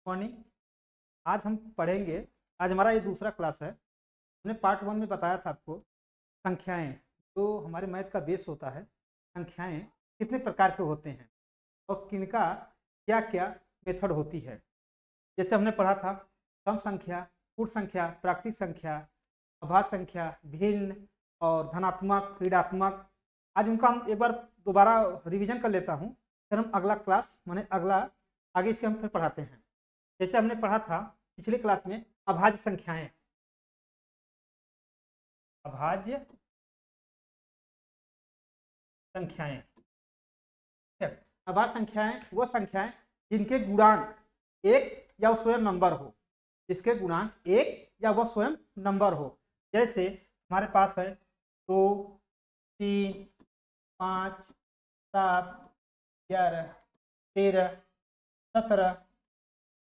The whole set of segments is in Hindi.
मॉर्निंग। आज हम पढ़ेंगे। आज हमारा ये दूसरा क्लास है। हमने पार्ट 1 में बताया था आपको संख्याएं, जो हमारे मैथ का बेस होता है। संख्याएं कितने प्रकार के होते हैं और किनका क्या क्या मेथड होती है। जैसे हमने पढ़ा था सम संख्या, पूर्ण संख्या, प्राकृतिक संख्या, अभाज्य संख्या, भिन्न और धनात्मक, ऋणात्मक। आज उनका हम एक बार दोबारा रिवीजन कर लेता हूँ, फिर हम अगला क्लास माने अगला आगे से हम फिर पढ़ाते हैं। जैसे हमने पढ़ा था पिछले क्लास में अभाज्य संख्याएं। अभाज्य संख्याएं, ठीक है। अभाज्य संख्याएं वो संख्याएं जिनके गुणांक एक या वो स्वयं नंबर हो, जिसके गुणांक एक या वह स्वयं नंबर हो। जैसे हमारे पास है 2, 3, 5, 7, 11, 13, 17,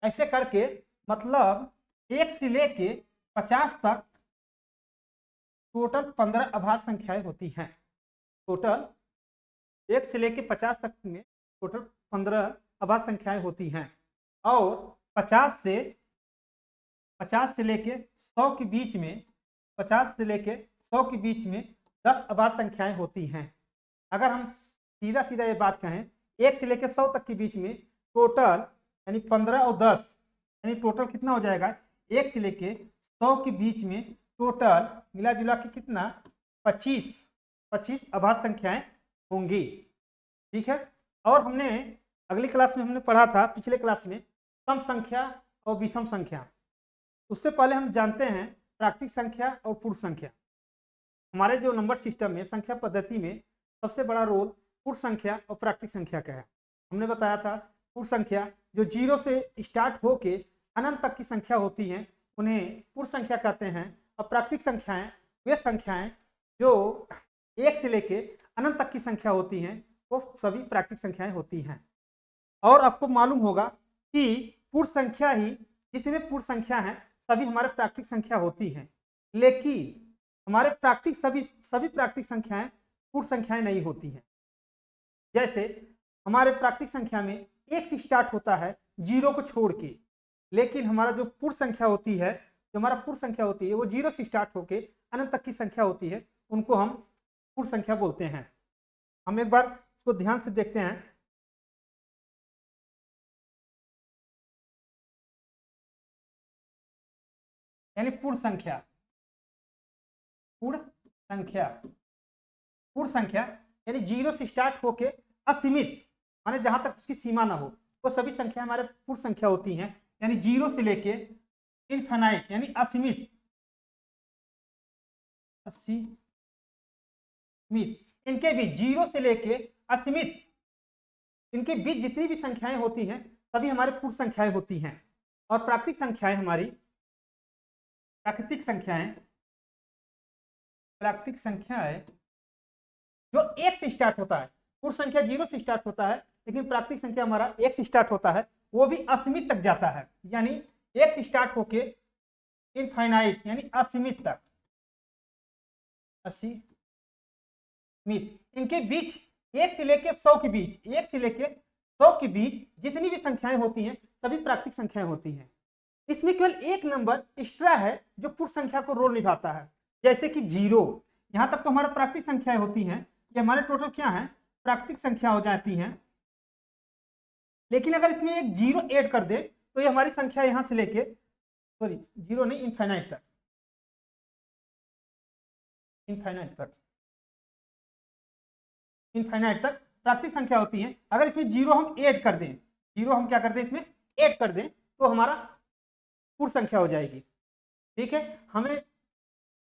ऐसे करके मतलब 1 से लेके 50 तक टोटल 15 अभाज्य संख्याएं होती हैं। टोटल 1 से लेके 50 तक में टोटल 15 अभाज्य संख्याएं होती हैं। और 50 से लेके 100 के बीच में 50 से लेके 100 के बीच में 10 अभाज्य संख्याएं होती हैं। अगर हम सीधा सीधा ये बात कहें 1 से लेके 100 तक के बीच में टोटल यानी 15 और 10 यानी टोटल कितना हो जाएगा, 1 से लेके 100 के बीच में टोटल मिला जुला के कितना 25 अभाज्य संख्याएं होंगी। ठीक है। और हमने अगली क्लास में हमने पढ़ा था पिछले क्लास में सम संख्या और विषम संख्या। उससे पहले हम जानते हैं प्राकृतिक संख्या और पूर्ण संख्या। हमारे जो नंबर सिस्टम में संख्या पद्धति में सबसे बड़ा रोल पूर्ण संख्या और प्राकृतिक संख्या का है। हमने बताया था पूर्ण संख्या जो 0 से स्टार्ट होके अनंत तक की संख्या होती हैं उन्हें पूर्ण संख्या कहते हैं। और प्राकृतिक संख्याएं वे संख्याएं जो 1 से लेके अनंत तक की संख्या होती हैं वो सभी प्राकृतिक संख्याएं होती हैं। और आपको मालूम होगा कि पूर्ण संख्या ही जितने पूर्ण संख्या हैं सभी हमारे प्राकृतिक संख्या होती हैं, लेकिन हमारे प्राकृतिक सभी प्राकृतिक संख्याएं पूर्ण संख्याएं नहीं होती हैं। जैसे हमारे प्राकृतिक संख्या में 1 से स्टार्ट होता है 0 को छोड़ के, लेकिन हमारा जो पूर्ण संख्या होती है, जो हमारा पूर्ण संख्या होती है वो 0 से स्टार्ट होके अनंत तक की संख्या होती है, उनको हम पूर्ण संख्या बोलते हैं। हम एक बार इसको ध्यान से देखते हैं। यानी पूर्ण संख्या, पूर्ण संख्या यानी 0 से स्टार्ट होके असीमित माने जहां तक उसकी सीमा ना हो वो सभी संख्या हमारे पूर्ण संख्या होती हैं। यानी 0 से लेके इनफाइनाइट यानी असीमित इनके बीच 0 से लेके असीमित इनके बीच जितनी भी संख्याएं होती हैं सभी हमारे पूर्ण संख्याएं होती हैं। और प्राकृतिक संख्याएं हमारी प्राकृतिक संख्याएं जो 1 से स्टार्ट होता है। पूर्ण संख्या 0 से स्टार्ट होता है, लेकिन प्राकृतिक संख्या हमारा 1 से स्टार्ट होता है, वो भी असीमित तक जाता है। यानी 1 से स्टार्ट होके इनफाइनाइट यानी असीमित तक, असीमित। इनके बीच 1 से लेके 100 के बीच 1 से लेके 100 के बीच जितनी भी संख्याएं होती हैं सभी प्राकृतिक संख्याएं होती हैं। इसमें केवल एक नंबर एक्स्ट्रा है जो पूर्ण संख्या को रोल निभाता है, जैसे कि 0। यहां तक तो हमारा प्राकृतिक संख्याएं होती हैं, ये हमारे टोटल क्या है प्राकृतिक संख्या हो जाती हैं। लेकिन अगर इसमें एक 0 ऐड कर दे तो ये हमारी संख्या यहां से लेके 0 नहीं इनफाइनाइट तक, इनफाइनाइट तक प्राकृतिक संख्या होती है। अगर इसमें 0 हम ऐड कर दें, 0 हम क्या कर दें इसमें ऐड कर दें तो हमारा पूर्ण संख्या हो जाएगी। ठीक है।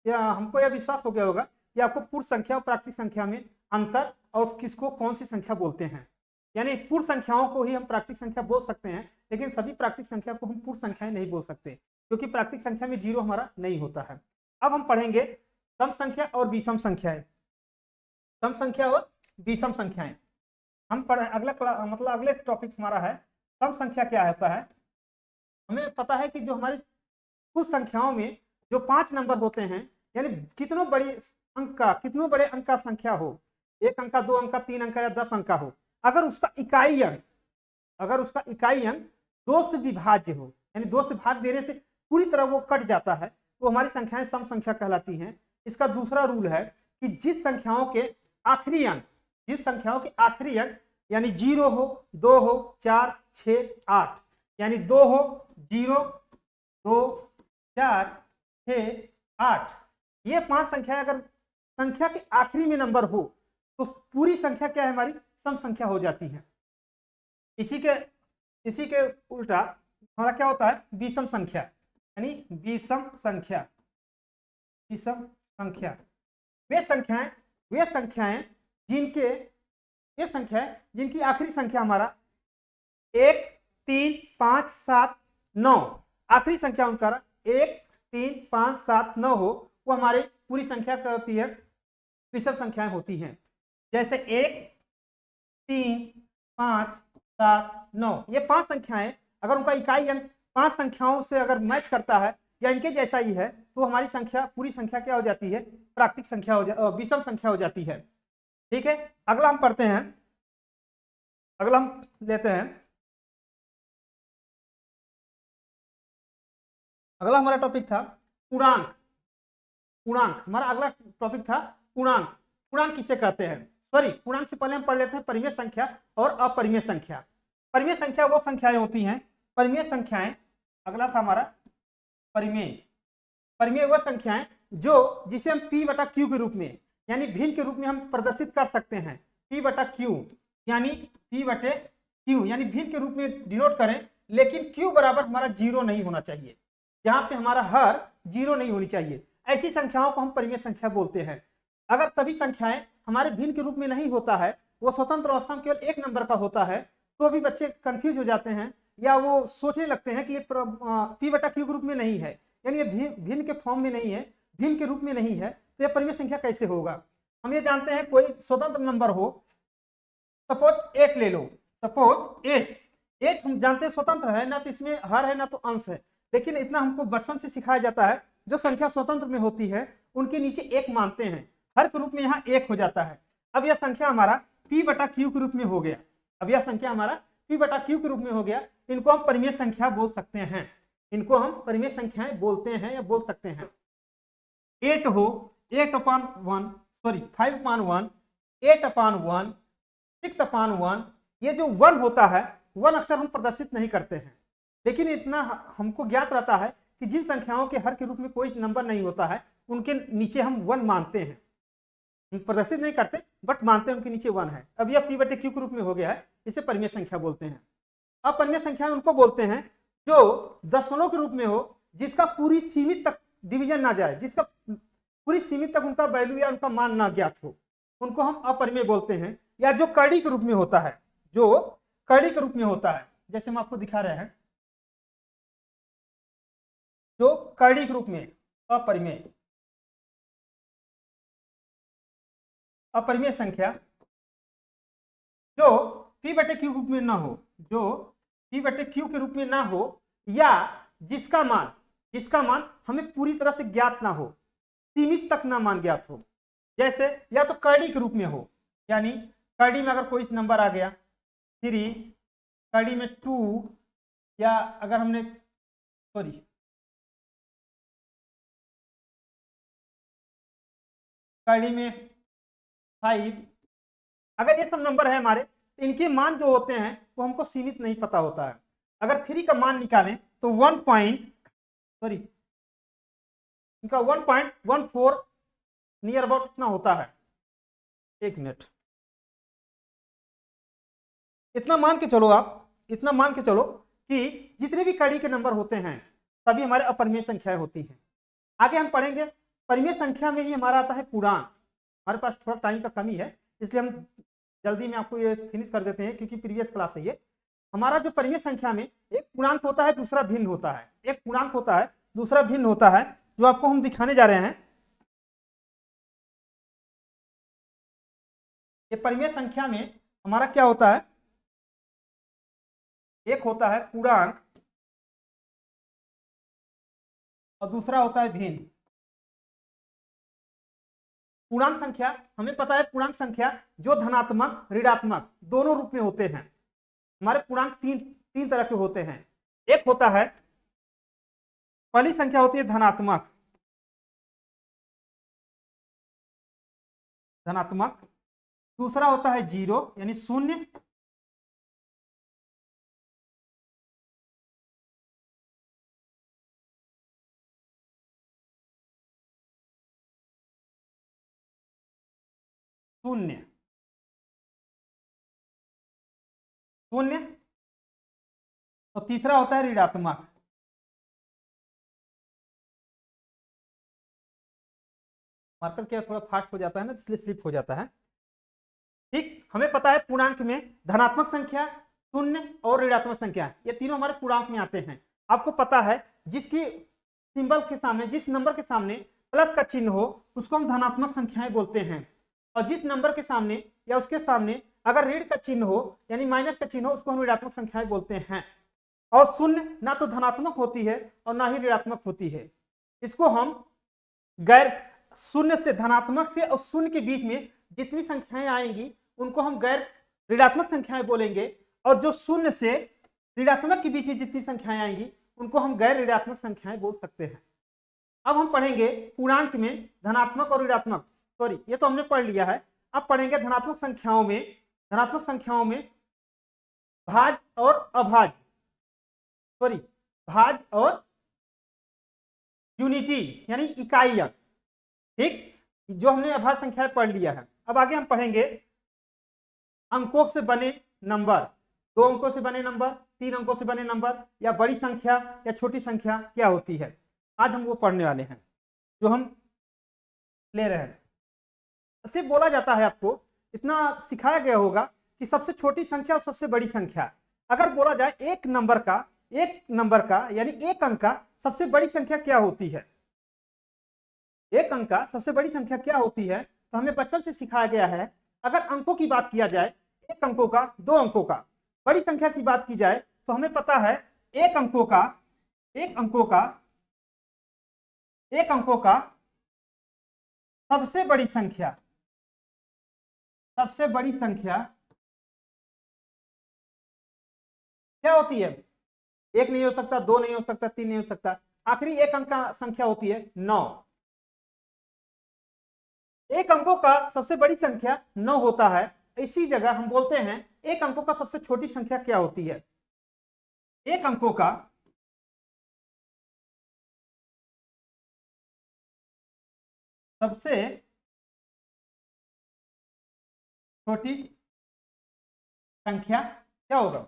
हमको यह विश्वास हो गया होगा कि आपको पूर्ण संख्या और प्राकृतिक संख्या में अंतर और किसको कौन सी संख्या बोलते हैं। यानी पूर्ण संख्याओं को ही हम प्राकृतिक संख्या बोल सकते हैं, लेकिन सभी प्राकृतिक संख्या को हम पूर्ण संख्याएं नहीं बोल सकते, क्योंकि प्राकृतिक संख्या में 0 हमारा नहीं होता है। अब हम पढ़ेंगे सम संख्या और विषम संख्याएं। सम संख्या और विषम संख्याएं हम पढ़े अगले टॉपिक हमारा है सम संख्या क्या होता है। हमें पता है कि जो हमारी कुछ संख्याओं में जो 5 नंबर होते हैं, यानी कितनों बड़े अंक का संख्या हो, 1 अंक, 2 अंक, 3 अंक या 10 अंक हो, अगर उसका इकाई अंक 2 से विभाज्य हो, यानी 2 से भाग देने से पूरी तरह वो कट जाता है, तो हमारी संख्याएं सम संख्या कहलाती हैं। इसका दूसरा रूल है कि जिस संख्याओं के आखिरी अंक यानी 0 हो, 2 हो, 4, 6, 8, यानी 2 हो, 0, 2, 4, 6, 8, ये 5 संख्या अगर संख्या के आखिरी में नंबर हो तो पूरी संख्या क्या है, हमारी सम संख्या हो जाती है। इसी के उल्टा हमारा क्या होता है, विषम संख्या, यानी विषम संख्या वे संख्याएं जिनकी आखिरी संख्या हमारा 1, 3, 5, 7, 9, आखिरी संख्या उनका 1, 3, 5, 7, 9 हो, वो हमारी पूरी संख्या क्या होती है, विषम संख्याएं होती हैं। जैसे 1, 3, 5, 7, 9, ये 5 संख्याएं अगर उनका इकाई अंक 5 संख्याओं से अगर मैच करता है या इनके जैसा ही है तो हमारी संख्या, पूरी संख्या क्या हो जाती है, प्राकृतिक संख्या विषम संख्या हो जाती है। ठीक है, अगला हम पढ़ते हैं, अगला हम लेते हैं, अगला हमारा टॉपिक था पूर्णांक। हमारा अगला टॉपिक था पूर्णांक। पूर्णांक किसे कहते हैं, पूर्णांक से पहले हम पढ़ लेते हैं परिमेय संख्या और अपरिमेय संख्या। परिमेय संख्या वो संख्याएं होती हैं, परिमेय संख्याएं, अगला था हमारा परिमेय वह संख्याएं जिसे हम p/q के रूप में, यानी भिन्न के रूप में हम प्रदर्शित कर सकते हैं। p/q यानी यानी भिन्न के रूप में डिनोट करें, लेकिन q बराबर हमारा 0 नहीं होना चाहिए, जहां पे हमारा हर 0 नहीं होनी चाहिए। ऐसी संख्याओं को हम परिमेय संख्या बोलते हैं। अगर सभी संख्याएं हमारे भिन्न के रूप में नहीं होता है, वो स्वतंत्र अवस्था में केवल 1 नंबर का होता है, तो भी बच्चे कंफ्यूज हो जाते हैं या वो सोचने लगते हैं कि ये p/q के रूप में नहीं है, यानी ये भिन्न के फॉर्म में नहीं है, भिन्न के रूप में नहीं है, तो ये परिमेय संख्या कैसे होगा। हम ये जानते हैं कोई स्वतंत्र नंबर हो, सपोज 8 ले लो, सपोज 8 हम जानते हैं स्वतंत्र है, ना तो इसमें हर है ना तो अंश है, लेकिन इतना हमको बचपन से सिखाया जाता है जो संख्या स्वतंत्र में होती है उनके नीचे 1 मानते हैं, हर के रूप में यहाँ 1 हो जाता है। अब यह संख्या हमारा p/q के रूप में हो गया, के रूप में हो गया, इनको हम परिमेय संख्या बोल सकते हैं, इनको हम परिमेय संख्याएं बोलते हैं या बोल सकते हैं। 8 हो, 8/1, 5/1, 8/1, 6/1, ये जो 1 होता है, 1 अक्सर हम प्रदर्शित नहीं करते हैं, लेकिन इतना हमको ज्ञात रहता है कि जिन संख्याओं के हर के रूप में कोई नंबर नहीं होता है उनके नीचे हम 1 मानते हैं, प्रदर्शित नहीं करते बट मानते हैं उनके नीचे 1 है। अब यह p/q के रूप में हो गया है, इसे परिमेय संख्या बोलते हैं। अब परिमेय संख्या उनको बोलते हैं जो दशमलव के रूप में हो, जिसका पूरी सीमित तक डिवीजन ना जाए, जिसका पूरी सीमित तक उनका वैल्यू या उनका मान ना ज्ञात हो, उनको हम अपरिमेय बोलते हैं। या जो कड़ी के रूप में होता है, जैसे हम आपको दिखा रहे हैं, जो कड़ी के रूप में अपरिमेय संख्या जो p/q के रूप में ना हो, या जिसका मान हमें पूरी तरह से ज्ञात ना हो, सीमित तक ना मान ज्ञात हो। जैसे या तो कड़ी के रूप में हो, यानी कड़ी में अगर कोई नंबर आ गया 3, कड़ी में 2, या अगर हमने कड़ी में 5, अगर ये सब नंबर है हमारे, इनके मान जो होते हैं वो हमको सीमित नहीं पता होता है। अगर 3 का मान निकालें तो 1.14 नियर अबाउट कितना होता है, 1 मिनट, इतना मान के चलो कि जितने भी कड़ी के नंबर होते हैं सभी हमारे अपरिमेय संख्याएं होती हैं। आगे हम पढ़ेंगे परिमेय संख्या में ही हमारा आता है पूर्णांक। हमारे पास थोड़ा टाइम का कमी है, इसलिए हम जल्दी में आपको ये फिनिश कर देते हैं, क्योंकि प्रीवियस क्लास है ये। हमारा जो परिमेय संख्या में एक पूर्णांक होता है, दूसरा भिन्न होता है, जो आपको हम दिखाने जा रहे हैं। ये परिमेय संख्या में हमारा क्या होता है, एक होता है पूर्णांक और दूसरा होता है भिन्न। पूर्णांक संख्या हमें पता है, पूर्णांक संख्या जो धनात्मक ऋणात्मक दोनों रूप में होते हैं। हमारे पूर्णांक तीन तरह के होते हैं, एक होता है, पहली संख्या होती है धनात्मक, धनात्मक। दूसरा होता है जीरो यानी शून्य। शून्य, शून्य। और तीसरा होता है ऋणात्मक। मार्कर क्या थोड़ा फास्ट हो जाता है ना, इसलिए स्लिप हो जाता है। ठीक, हमें पता है पूर्णांक में धनात्मक संख्या, शून्य और ऋणात्मक संख्या, ये तीनों हमारे पूर्णांक में आते हैं। आपको पता है जिसकी सिंबल के सामने, जिस नंबर के सामने प्लस का चिन्ह हो उसको हम धनात्मक संख्याएं बोलते हैं, और जिस नंबर के सामने या उसके सामने अगर ऋण का चिन्ह हो यानी माइनस का चिन्ह हो उसको हम ऋणात्मक संख्याएं बोलते हैं। और शून्य ना तो धनात्मक होती है और ना ही ऋणात्मक होती है, इसको हम गैर, शून्य से, धनात्मक से और शून्य के बीच में जितनी संख्याएं आएंगी उनको हम गैर ऋणात्मक संख्याएं बोलेंगे, और जो शून्य से ऋणात्मक के बीच में जितनी संख्याएं आएंगी उनको हम गैर ऋणात्मक संख्याएं बोल सकते हैं। अब हम पढ़ेंगे पूर्णांक में धनात्मक और ऋणात्मक, सॉरी ये तो हमने पढ़ लिया है। अब पढ़ेंगे धनात्मक संख्याओं में, धनात्मक संख्याओं में भाज और अभाज, सॉरी भाज और यूनिटी यानी इकाई अंक। ठीक, जो हमने अभाज्य संख्याएं पढ़ लिया है। अब आगे हम पढ़ेंगे अंकों से बने नंबर, 2 अंकों से बने नंबर, 3 अंकों से बने नंबर, या बड़ी संख्या या छोटी संख्या क्या होती है। आज हम वो पढ़ने वाले हैं जो हम ले रहे हैं। सिर्फ बोला जाता है, आपको इतना सिखाया गया होगा कि सबसे छोटी संख्या और सबसे बड़ी संख्या। अगर बोला जाए एक नंबर का यानी एक अंक का सबसे बड़ी संख्या क्या होती है, एक अंक का सबसे बड़ी संख्या क्या होती है, तो हमें बचपन से सिखाया गया है। अगर अंकों की बात किया जाए, एक अंकों का, 2 अंकों का, बड़ी संख्या की बात की जाए तो हमें पता है एक अंकों का, एक अंकों का, एक अंकों का सबसे बड़ी संख्या, सबसे बड़ी संख्या क्या होती है। एक नहीं हो सकता, 2 नहीं हो सकता, 3 नहीं हो सकता, आखिरी एक अंक का संख्या होती है 9। एक अंकों का सबसे बड़ी संख्या 9 होता है। इसी जगह हम बोलते हैं एक अंकों का सबसे छोटी संख्या क्या होती है। एक अंकों का सबसे छोटी संख्या क्या होगा,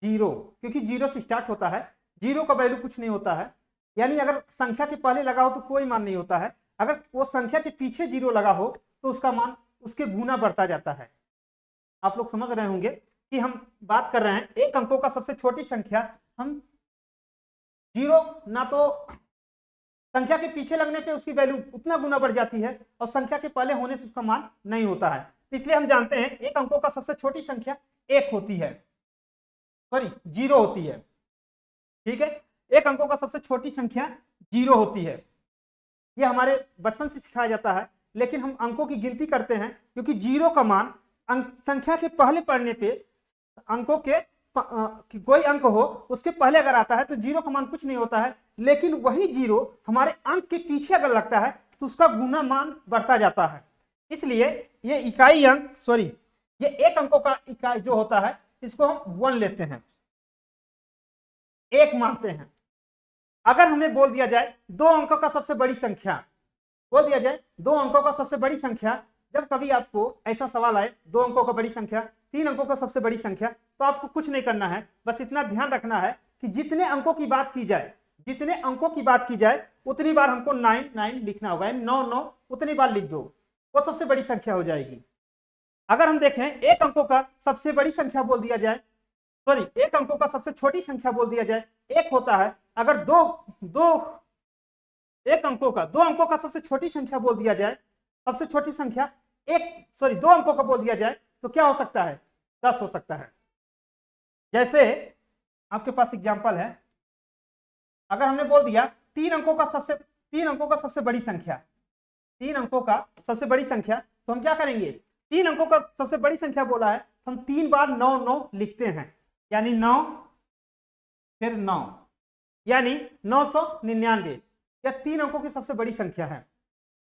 0, क्योंकि 0 से स्टार्ट होता है, 0 का वैल्यू कुछ नहीं होता है, यानी अगर संख्या के पहले लगा हो तो कोई मान नहीं होता है, अगर वो संख्या के पीछे 0 लगा हो तो उसका मान उसके गुना बढ़ता जाता है। आप लोग समझ रहे होंगे कि हम बात कर रहे हैं एक अंकों का सबसे छोटी संख्या, हम 0 ना तो संख्या के पीछे लगने पे उसकी वैल्यू उतना गुना बढ़ जाती है और संख्या के पहले होने से उसका मान नहीं होता है। इसलिए हम जानते हैं एक अंकों का सबसे छोटी संख्या 1 होती है, सॉरी 0 होती है। ठीक है, एक अंकों का सबसे छोटी संख्या 0 होती है। ये हमारे बचपन से सिखाया जाता है, लेकिन हम अंकों की गिनती करते हैं क्योंकि 0 का मान संख्या के पहले पढ़ने पे, अंकों के कोई अंक हो उसके पहले अगर आता है तो 0 का मान कुछ नहीं होता है, लेकिन वही 0 हमारे अंक के पीछे अगर लगता है तो उसका गुना मान बढ़ता जाता है। इसलिए ये इकाई अंक, सॉरी ये एक अंकों का इकाई जो होता है इसको हम 1 लेते हैं, 1 मानते हैं। अगर हमें बोल दिया जाए 2 अंकों का सबसे बड़ी संख्या, बोल दिया जाए 2 अंकों का सबसे बड़ी संख्या, जब कभी आपको ऐसा सवाल आए 2 अंकों का बड़ी संख्या, 3 अंकों का सबसे बड़ी संख्या, तो आपको कुछ नहीं करना है, बस इतना ध्यान रखना है कि जितने अंकों की बात की जाए, जितने अंकों की बात की जाए उतनी बार हमको 9 लिखना होगा, 9 उतनी बार लिख दो, वो सबसे बड़ी संख्या हो जाएगी। अगर हम देखें एक अंकों का सबसे बड़ी संख्या बोल दिया जाए, सॉरी एक अंकों का सबसे छोटी संख्या बोल दिया जाए, 1 होता है। अगर एक अंकों का, 2 अंकों का सबसे छोटी संख्या बोल दिया जाए, सबसे छोटी संख्या 2 अंकों का बोल दिया जाए तो क्या हो सकता है, 10 हो सकता है। जैसे आपके पास एग्जांपल है, अगर हमने बोल दिया 3 अंकों का सबसे बड़ी संख्या, 3 अंकों का सबसे बड़ी संख्या, तो हम क्या करेंगे, 3 अंकों का सबसे बड़ी संख्या बोला है तो हम 3 बार 9 लिखते हैं, यानी 9 फिर 9, यानी 999 यह 3 अंकों की सबसे बड़ी संख्या है।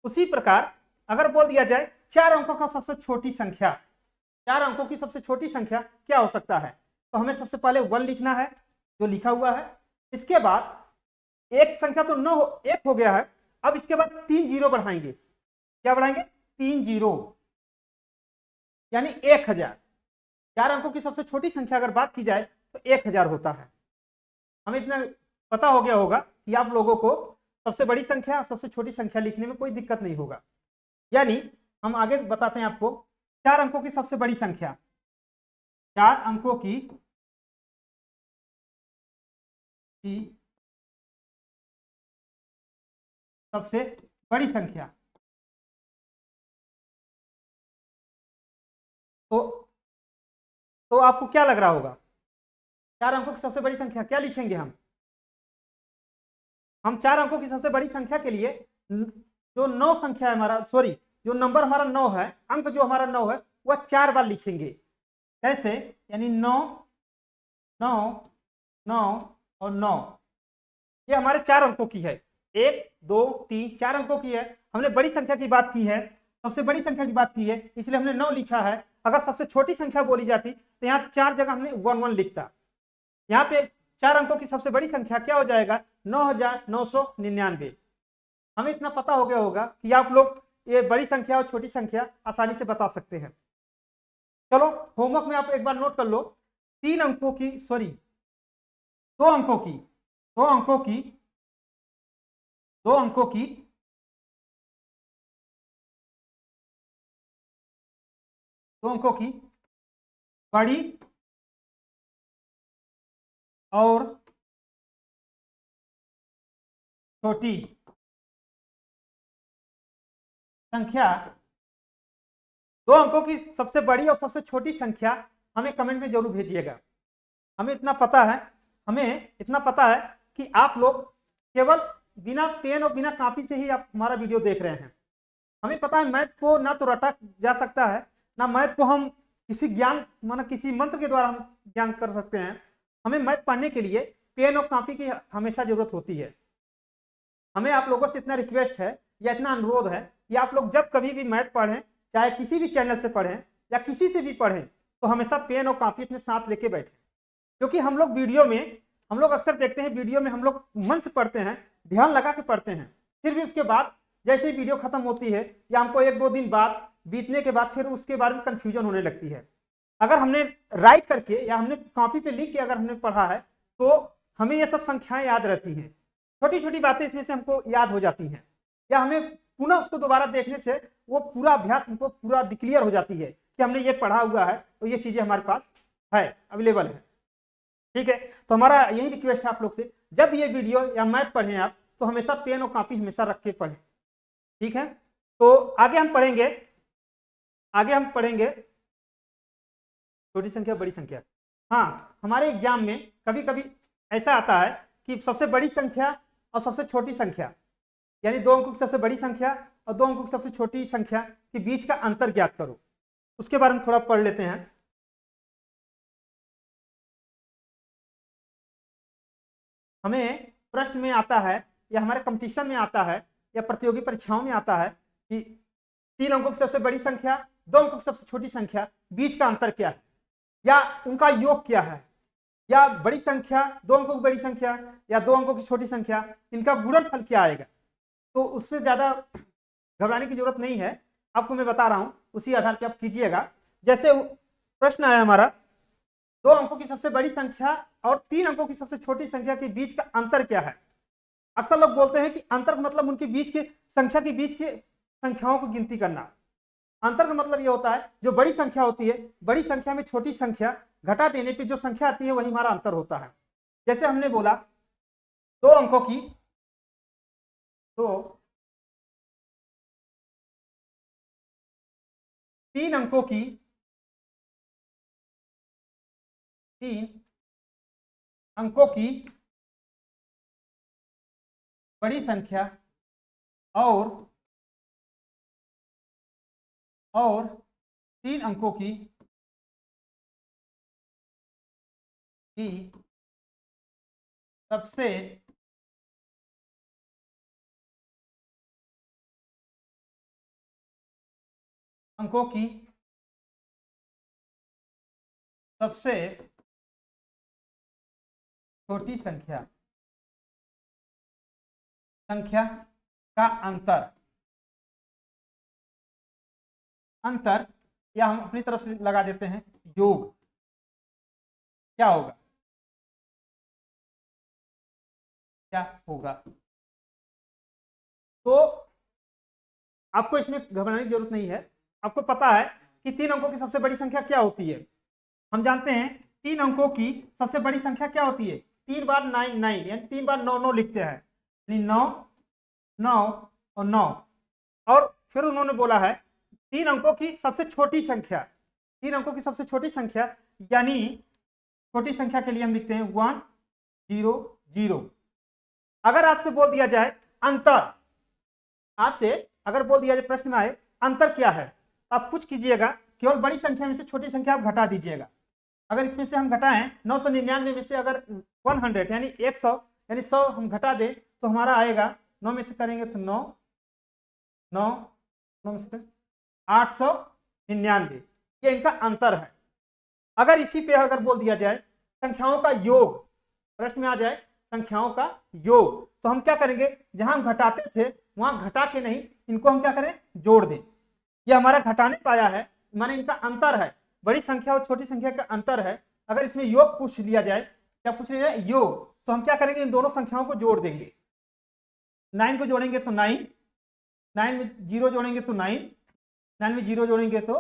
उसी प्रकार अगर बोल दिया जाए 4 अंकों का सबसे छोटी संख्या, 4 अंकों की सबसे छोटी संख्या क्या हो सकता है, तो हमें सबसे पहले 1 लिखना है जो लिखा हुआ है। इसके बाद एक संख्या तो 9 1 हो गया है, अब इसके बाद 3 जीरो बढ़ाएंगे। क्या बढ़ाएंगे? 3 जीरो, यानी 1000। 4 अंकों की सबसे छोटी संख्या अगर बात की जाए तो 1000 होता है। हमें इतना पता हो गया होगा कि आप लोगों को सबसे बड़ी संख्या और सबसे छोटी संख्या लिखने में कोई दिक्कत नहीं होगा। यानी हम आगे बताते हैं आपको 4 अंकों की सबसे बड़ी संख्या, 4 अंकों की सबसे बड़ी संख्या। तो आपको क्या लग रहा होगा, 4 अंकों की सबसे बड़ी संख्या क्या लिखेंगे हम 4 अंकों की सबसे बड़ी संख्या के लिए जो 9 संख्या है हमारा, सॉरी जो नंबर हमारा 9 है, अंक जो हमारा 9 है वह 4 बार लिखेंगे। कैसे? यानी 9 9 9 और 9, ये हमारे 4 अंकों की है। 1 2 3 4 अंकों की है। हमने बड़ी संख्या की बात की है, सबसे बड़ी संख्या की बात की है, इसलिए हमने 9 लिखा है। अगर सबसे छोटी संख्या बोली जाती तो यहाँ 4 जगह हमने 1 1 लिखता। यहाँ पे 4 अंकों की सबसे बड़ी संख्या क्या हो जाएगा? 9999। हमें इतना पता हो गया होगा कि आप लोग ये बड़ी संख्या और छोटी संख्या आसानी से बता सकते हैं। चलो होमवर्क में आप एक बार नोट कर लो, 3 अंकों की, सॉरी 2 अंकों की, 2 अंकों की, 2 अंकों की, 2 अंकों की बड़ी और छोटी संख्या, 2 अंकों की सबसे बड़ी और सबसे छोटी संख्या हमें कमेंट में जरूर भेजिएगा। हमें इतना पता है, हमें इतना पता है कि आप लोग केवल बिना पेन और बिना कॉपी से ही आप हमारा वीडियो देख रहे हैं। हमें पता है मैथ को ना तो रटा जा सकता है, ना मैथ को हम किसी ज्ञान माना किसी मंत्र के द्वारा हम ज्ञान कर सकते हैं। हमें मैथ पढ़ने के लिए पेन और कॉपी की हमेशा जरूरत होती है। हमें आप लोगों से इतना रिक्वेस्ट है या इतना अनुरोध है कि आप लोग जब कभी भी मैथ पढ़ें, चाहे किसी भी चैनल से पढ़ें या किसी से भी पढ़ें, तो हमेशा पेन और कॉपी अपने साथ लेके बैठें। क्योंकि हम लोग वीडियो में, हम लोग अक्सर देखते हैं वीडियो में हम लोग मन से पढ़ते हैं, ध्यान लगा के पढ़ते हैं, फिर भी उसके बाद जैसे ही वीडियो खत्म होती है या हमको 1-2 दिन बाद बीतने के बाद फिर उसके बारे में कंफ्यूजन होने लगती है। अगर हमने राइट करके या हमने कॉपी पे लिख के अगर हमने पढ़ा है तो हमें ये सब संख्याएं याद रहती हैं, छोटी छोटी बातें इसमें से हमको याद हो जाती हैं, या हमें पुनः उसको दोबारा देखने से वो पूरा अभ्यास हमको पूरा डिक्लियर हो जाती है कि हमने ये पढ़ा हुआ है तो ये चीजें हमारे पास है, अवेलेबल है। ठीक है, तो हमारा यही रिक्वेस्ट है आप लोग से, जब ये वीडियो या मैथ पढ़ें आप तो हमेशा पेन और कॉपी हमेशा रख के पढ़ें। ठीक है, तो आगे हम पढ़ेंगे, आगे हम पढ़ेंगे छोटी संख्या बड़ी संख्या। हाँ, हमारे एग्जाम में कभी कभी ऐसा आता है कि सबसे बड़ी संख्या और सबसे छोटी संख्या, यानी 2 अंकों की सबसे बड़ी संख्या और 2 अंकों की सबसे छोटी संख्या के बीच का अंतर ज्ञात करो। उसके बारे में थोड़ा पढ़ लेते हैं। हमें प्रश्न में आता है या हमारे कंपटीशन में आता है या प्रतियोगी परीक्षाओं में आता है कि 3 अंकों की सबसे बड़ी संख्या, 2 अंकों की सबसे छोटी संख्या, बीच का अंतर क्या है या उनका योग क्या है, या बड़ी संख्या 2 अंकों की बड़ी संख्या या 2 अंकों की छोटी संख्या, इनका गुणनफल क्या आएगा। तो उससे ज्यादा घबराने की जरूरत नहीं है, आपको मैं बता रहा हूं, उसी आधार पर आप कीजिएगा। जैसे प्रश्न आया हमारा, 2 अंकों की सबसे बड़ी संख्या और 3 अंकों की सबसे छोटी संख्या के बीच का अंतर क्या है। अक्सर लोग बोलते हैं कि अंतर का मतलब उनके बीच के संख्या के बीच के संख्याओं को गिनती करना। अंतर का मतलब यह होता है जो बड़ी संख्या होती है, बड़ी संख्या में छोटी संख्या घटा देने पे जो संख्या आती है वही हमारा अंतर होता है। जैसे हमने बोला 2 अंकों की, तो 3 अंकों की, 3 अंकों की बड़ी संख्या और 3 अंकों की सबसे अंकों की सबसे छोटी संख्या संख्या का अंतर अंतर या हम अपनी तरफ से लगा देते हैं योग क्या होगा, क्या होगा। तो आपको इसमें घबराने की जरूरत नहीं है, आपको पता है कि 3 अंकों की सबसे बड़ी संख्या क्या होती है। हम जानते हैं 3 अंकों की सबसे बड़ी संख्या क्या होती है, 3 बार 9 9 यानी 3 बार 9 9 लिखते हैं, यानी 9 9 और 9। और फिर उन्होंने बोला है 3 अंकों की सबसे छोटी संख्या, 3 अंकों की सबसे छोटी संख्या, यानी छोटी संख्या के लिए हम लिखते हैं 1 0 0। अगर आपसे बोल दिया जाए अंतर, आपसे अगर बोल दिया जाए प्रश्न में आए अंतर क्या है, तो आप कुछ कीजिएगा, केवल बड़ी संख्या में से छोटी संख्या आप घटा दीजिएगा। अगर इसमें से हम घटाएं 999 में से अगर 100 यानी 100 यानी 100 हम घटा दें तो हमारा आएगा 9 में से करेंगे तो 9 9 9 में से 899, ये इनका अंतर है। अगर इसी पे अगर बोल दिया जाए संख्याओं का योग, प्रश्न में आ जाए संख्याओं का योग, तो हम क्या करेंगे, जहां हम घटाते थे वहां घटा के नहीं, इनको हम क्या करें, जोड़ दें। ये हमारा घटाने पाया है, माने इनका अंतर है, बड़ी संख्या और छोटी संख्या का अंतर है। अगर इसमें योग पूछ लिया जाए, क्या पूछ लिया जाए, योग, तो हम क्या करेंगे, इन दोनों संख्याओं को जोड़ देंगे। 9 को जोड़ेंगे तो 9 में 0 जोड़ेंगे तो 9 में 0 जोड़ेंगे तो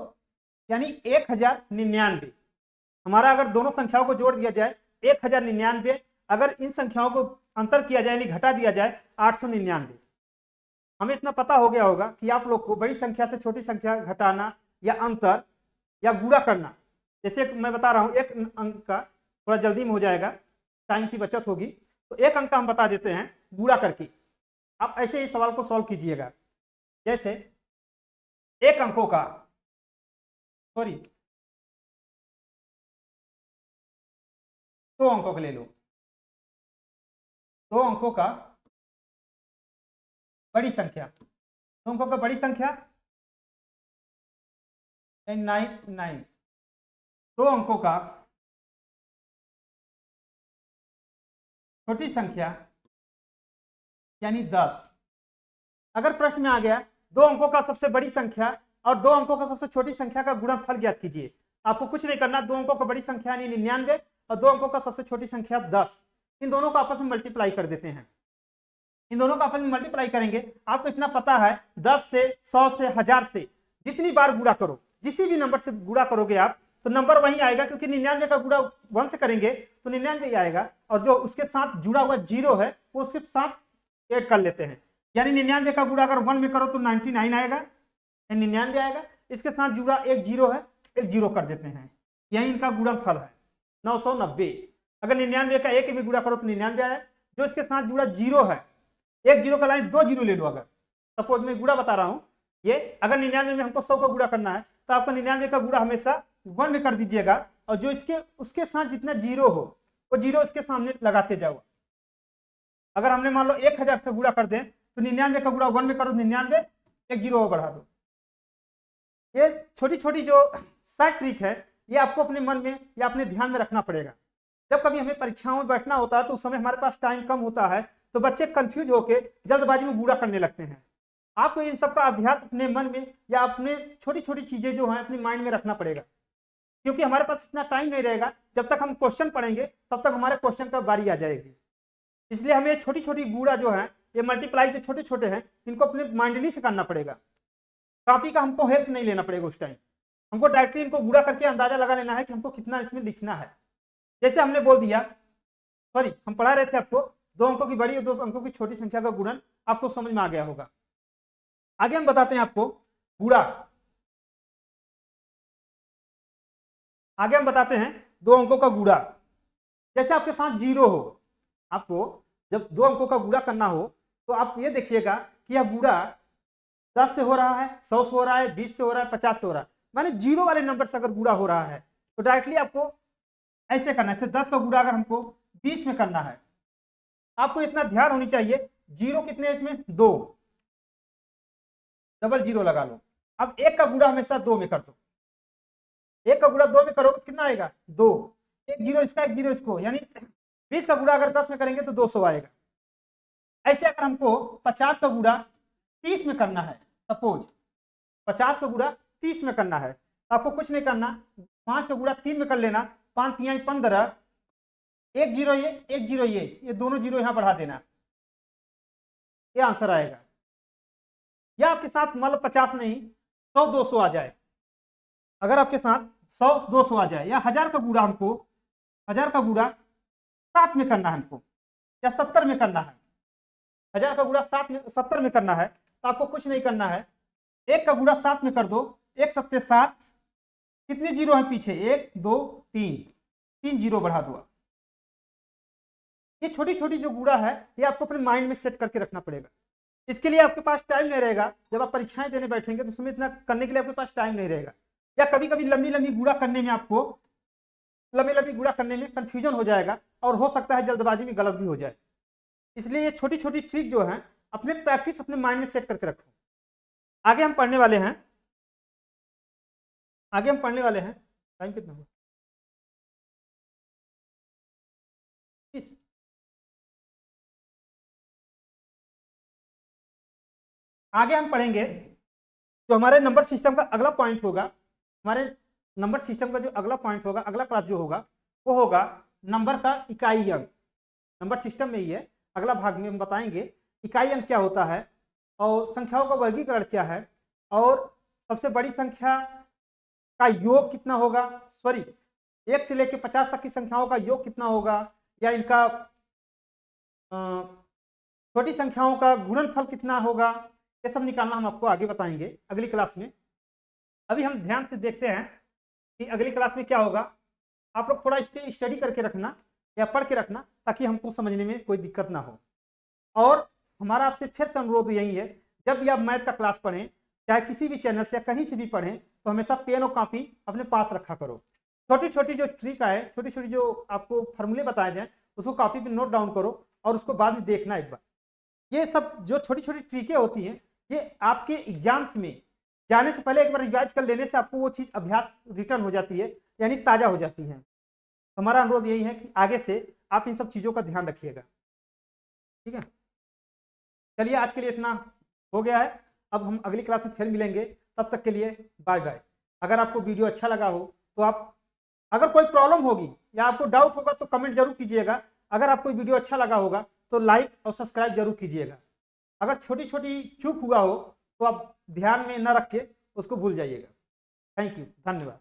यानी 1099। हमारा अगर दोनों संख्याओं को जोड़ दिया जाए 1099, अगर इन संख्याओं को अंतर किया जाए यानी घटा दिया जाए 899। हमें इतना पता हो गया होगा कि आप लोग को बड़ी संख्या से छोटी संख्या घटाना या अंतर या गुणा करना, जैसे मैं बता रहा हूं एक अंक का थोड़ा जल्दी में हो जाएगा, टाइम की बचत होगी, तो एक अंक का हम बता देते हैं गुणा करके। आप ऐसे ही सवाल को सॉल्व कीजिएगा, जैसे एक अंकों का सॉरी 2 अंकों का ले लो, 2 अंकों का बड़ी संख्या, 2 अंकों का बड़ी संख्या 9 2 अंकों का छोटी संख्या यानी 10। अगर प्रश्न में आ गया 2 अंकों का सबसे बड़ी संख्या और 2 अंकों का सबसे छोटी संख्या का गुणनफल ज्ञात कीजिए, आपको कुछ नहीं करना, 2 अंकों का बड़ी संख्या यानी 99 और 2 अंकों का सबसे छोटी संख्या 10, इन दोनों को आपस में मल्टीप्लाई कर देते हैं। इन दोनों को आपस में मल्टीप्लाई करेंगे, आपको इतना पता है 10 से 100 से 1000 से जितनी बार गुणा करो, जिस भी नंबर से गुणा करोगे आप तो नंबर वही आएगा, क्योंकि 99 का गुणा 1 से करेंगे तो 99 ही आएगा, और जो उसके साथ जुड़ा हुआ 0 है वो उसके साथ ऐड कर लेते हैं, यानी 99 का गुणा अगर 1 में करो तो 99 आएगा, 99 आएगा, इसके साथ जुड़ा एक 0 है, एक 0 कर देते हैं, यही इनका गुणनफल है 990। अगर 99 का 1 में गुणा करो तो 99 आया, जो इसके साथ जुड़ा 0 है, एक 0 का लाइन 2 0 ले लो। अगर सपोज मैं गुणा बता रहा हूं, ये अगर 99 में हमको 100 का गुणा करना है तो आपको 99 का गुणा हमेशा 1 में कर दीजिएगा, और जो इसके उसके साथ जितना 0 हो वो 0 इसके सामने लगाते जाओ। अगर हमने मान लो 1000 का गुणा कर दें तो 99 का गुणा 1 में करो, 99 एक 0 बढ़ा दो। ये छोटी छोटी जो साइड ट्रिक है ये आपको अपने मन में या अपने ध्यान में रखना पड़ेगा। जब कभी हमें परीक्षाओं में बैठना होता है तो उस समय हमारे पास टाइम कम होता है, तो बच्चे कंफ्यूज होकर जल्दबाजी में गुणा करने लगते हैं। आपको इन सब का अभ्यास अपने मन में या अपने छोटी छोटी चीजें जो हैं अपने माइंड में रखना पड़ेगा, क्योंकि हमारे पास इतना टाइम नहीं रहेगा, जब तक हम क्वेश्चन पढ़ेंगे तब तक हमारे क्वेश्चन का बारी आ जाएगी। इसलिए हमें छोटी छोटी गुणा जो है, ये मल्टीप्लाई जो छोटे छोटे हैं, इनको अपने माइंडली से करना पड़ेगा। कॉपी का हमको हेल्प नहीं लेना पड़ेगा उस टाइम, हमको डायरेक्टली इनको गुणा करके अंदाजा लगा लेना है कि हमको कितना इसमें लिखना है। जैसे हमने बोल दिया, सॉरी हम पढ़ा रहे थे आपको 2 अंकों की बड़ी और 2 अंकों की छोटी संख्या का गुणन, आपको समझ में आ गया होगा। आगे हम बताते हैं आपको गुणा, आगे हम बताते हैं 2 अंकों का गुणा। जैसे आपके साथ 0 हो, आपको जब 2 अंकों का गुणा करना हो तो आप ये देखिएगा कि यह गुणा 10 से हो रहा है, 100 से हो रहा है, 20 से हो रहा है, 50 से हो रहा है, माने 0 वाले नंबर से अगर गुणा हो रहा है तो डायरेक्टली आपको ऐसे करना है। जैसे 10 का गुणा अगर हमको 20 में करना है आपको इतना ध्यान होनी चाहिए, जीरो कितने इसमें 2, डबल जीरो लगा लो। अब एक का गुणा हमेशा 2 में कर दो, एक का गुणा 2 में करोगे तो कितना आएगा 2, एक जीरो इसका एक जीरो इसको, यानी 20 का गुणा अगर 10 में करेंगे तो 200 आएगा। ऐसे अगर हमको 50 का गुणा 30 में करना है, सपोज 50 का गुणा 30 में करना है, तो आपको कुछ नहीं करना, 5 का गुणा 3 में कर लेना, 5 3 15, एक जीरो ये दोनों जीरो यहां बढ़ा देना, ये आंसर आएगा। या आपके साथ मान लो 50 नहीं 100 200 आ जाए, अगर आपके साथ 100 200 आ जाए, या 1000 का गुणा हमको 1000 का गुणा 7 में करना है हमको, या 70 में करना है, 1000 का गुणा 70 में करना है, तो आपको कुछ नहीं करना है, एक का गुणा 7 में कर दो, एक सत्ते 7, कितने जीरो है पीछे 1 2 3, 3 जीरो बढ़ा दो। ये छोटी छोटी जो गुणा है ये आपको अपने माइंड में सेट करके रखना पड़ेगा। इसके लिए आपके पास टाइम नहीं रहेगा, जब आप परीक्षाएं देने बैठेंगे तो उसमें इतना करने के लिए आपके पास टाइम नहीं रहेगा, या कभी कभी लंबी लंबी गुणा करने में आपको लंबी गुणा करने में कंफ्यूजन हो जाएगा, और हो सकता है जल्दबाजी में गलत भी हो जाए। इसलिए ये छोटी छोटी ट्रिक जो है अपने प्रैक्टिस अपने माइंड में सेट करके रखो। आगे हम पढ़ने वाले हैं, टाइम कितना हुआ, आगे हम पढ़ेंगे जो हमारे नंबर सिस्टम का अगला पॉइंट होगा, हमारे नंबर सिस्टम का जो अगला पॉइंट होगा, अगला क्लास जो होगा वो होगा नंबर का इकाई अंक। नंबर सिस्टम में ही है, अगला भाग में हम बताएंगे इकाई अंक क्या होता है, और संख्याओं का वर्गीकरण क्या है, और सबसे बड़ी संख्या का योग कितना होगा, सॉरी 1 से लेकर 50 तक की संख्याओं का योग कितना होगा, या इनका छोटी संख्याओं का गुणनफल कितना होगा, ये सब निकालना हम आपको आगे बताएंगे अगली क्लास में। अभी हम ध्यान से देखते हैं कि अगली क्लास में क्या होगा। आप लोग थोड़ा इस पर स्टडी करके रखना या पढ़ के रखना, ताकि हमको समझने में कोई दिक्कत ना हो। और हमारा आपसे फिर से अनुरोध यही है, जब भी आप मैथ का क्लास पढ़ें, चाहे किसी भी चैनल से या कहीं से भी पढ़ें, तो हमेशा पेन और कॉपी अपने पास रखा करो। छोटी छोटी जो ट्रिक है, छोटी छोटी जो आपको फार्मूले बताए जाए, उसको कॉपी पे नोट डाउन करो और उसको बाद में देखना एक बार। ये सब जो छोटी छोटी ट्रिकें होती हैं, ये आपके एग्जाम्स में जाने से पहले एक बार रिवाइज कर लेने से आपको वो चीज़ अभ्यास रिटर्न हो जाती है, यानी ताज़ा हो जाती है। हमारा अनुरोध यही है कि आगे से आप इन सब चीज़ों का ध्यान रखिएगा, ठीक है। चलिए आज के लिए इतना हो गया है, अब हम अगली क्लास में फिर मिलेंगे, तब तक के लिए बाय बाय। अगर आपको वीडियो अच्छा लगा हो तो आप, अगर कोई प्रॉब्लम होगी या आपको डाउट होगा तो कमेंट जरूर कीजिएगा। अगर आपको वीडियो अच्छा लगा होगा तो लाइक और सब्सक्राइब जरूर कीजिएगा। अगर छोटी छोटी चूक हुआ हो तो आप ध्यान में न रख के उसको भूल जाइएगा। थैंक यू, धन्यवाद।